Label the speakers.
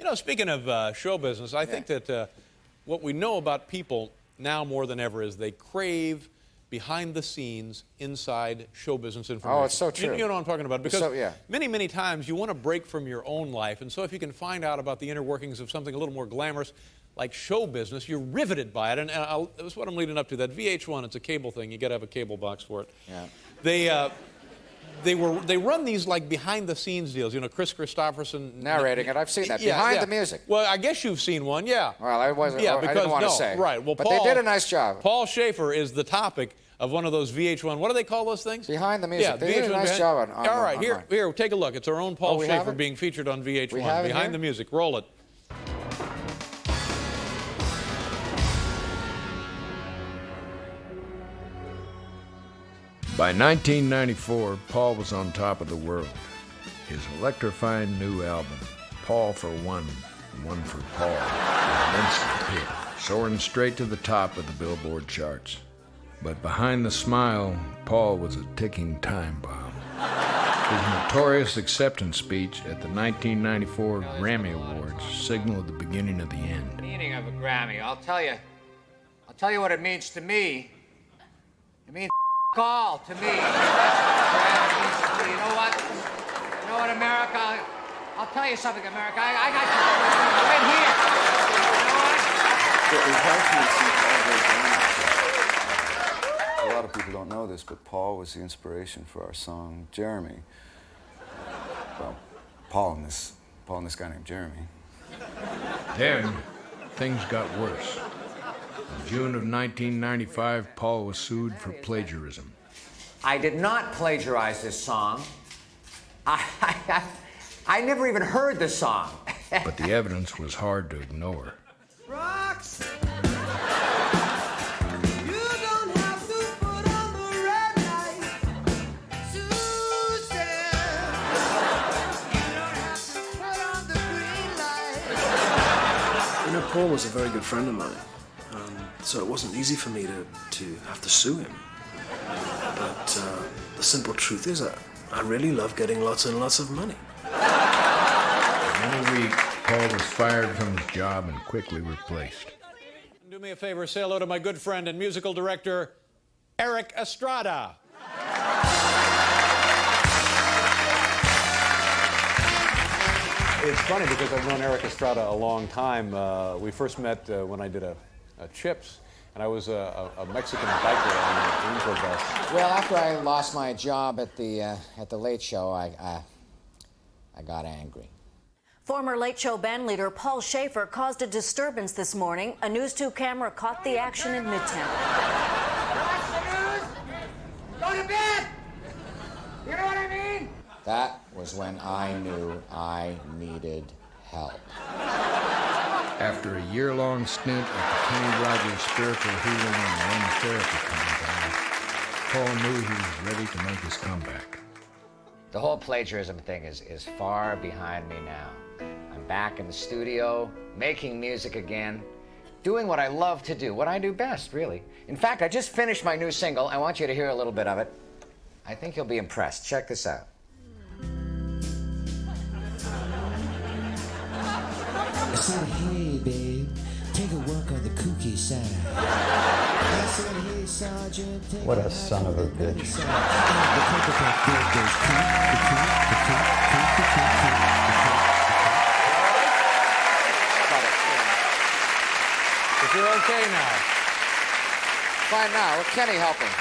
Speaker 1: know, speaking of show business, I think that what we know about people now more than ever is they crave behind the scenes, inside show business information.
Speaker 2: Oh, it's so true.
Speaker 1: You know what I'm talking about? Because
Speaker 2: yeah.
Speaker 1: many, many times you want to break from your own life, and so if you can find out about the inner workings of something a little more glamorous, like show business, you're riveted by it. And that's what I'm leading up to. That VH1, it's a cable thing. You got to have a cable box for it.
Speaker 2: Yeah.
Speaker 1: They run these like behind-the-scenes deals. You know, Chris Christopherson
Speaker 2: narrating it. I've seen that. Behind the music.
Speaker 1: Well, I guess you've seen one, yeah.
Speaker 2: Well, I wasn't.
Speaker 1: Yeah,
Speaker 2: I didn't want to say.
Speaker 1: Right. Well,
Speaker 2: but they did a nice job.
Speaker 1: Paul Shaffer is the topic of one of those VH1. What do they call those things?
Speaker 2: Behind the music.
Speaker 1: Yeah,
Speaker 2: they did a nice job on.
Speaker 1: All right, here, take a look. It's our own Paul Shaffer being featured on VH1.
Speaker 2: We have it
Speaker 1: Behind
Speaker 2: here?
Speaker 1: the music. Roll it.
Speaker 3: By 1994, Paul was on top of the world. His electrifying new album, Paul for One, One for Paul, was an instant hit, soaring straight to the top of the Billboard charts. But behind the smile, Paul was a ticking time bomb. His notorious acceptance speech at the 1994 Grammy Awards signaled the beginning of the end.
Speaker 2: The meaning of a Grammy, I'll tell you what it means to me. It means all to me. That's what it means to me. You know what? You know what, America? I'll tell you something, America. I got you. I'm in here.
Speaker 4: A lot of people don't know this, but Paul was the inspiration for our song Jeremy. Well, Paul and this guy named Jeremy.
Speaker 3: Then, things got worse. In June of 1995, Paul was sued for plagiarism.
Speaker 2: I did not plagiarize this song. I never even heard this song.
Speaker 3: But the evidence was hard to ignore.
Speaker 5: Rocks. You don't have to put on the red light. Susan. You don't have to put on the green light.
Speaker 6: You know, Paul was a very good friend of mine. So it wasn't easy for me to have to sue him. But the simple truth is I really love getting lots and lots of money.
Speaker 3: In a week, Paul was fired from his job and quickly replaced.
Speaker 1: Do me a favor, say hello to my good friend and musical director, Eric Estrada. It's funny because I've known Eric Estrada a long time. We first met when I did a Chips, and I was a Mexican biker on an intro bus.
Speaker 2: Well, after I lost my job at the Late Show, I got angry.
Speaker 7: Former Late Show band leader Paul Shaffer caused a disturbance this morning. A News 2 camera caught the action in Midtown.
Speaker 2: Watch the news! Go to bed! You know what I mean? That was when I knew I needed help.
Speaker 3: After a year-long stint at the Kenny Rogers Spiritual Healing and One Therapy Compound, Paul knew he was ready to make his comeback.
Speaker 2: The whole plagiarism thing is far behind me now. I'm back in the studio, making music again, doing what I love to do, what I do best, really. In fact, I just finished my new single. I want you to hear a little bit of it. I think you'll be impressed. Check this out.
Speaker 8: I said, hey, babe, take a walk on the kooky side. I said, hey, Sergeant, take
Speaker 9: What a son of a bitch.
Speaker 1: If you're okay now.
Speaker 2: Fine now. With Kenny helping.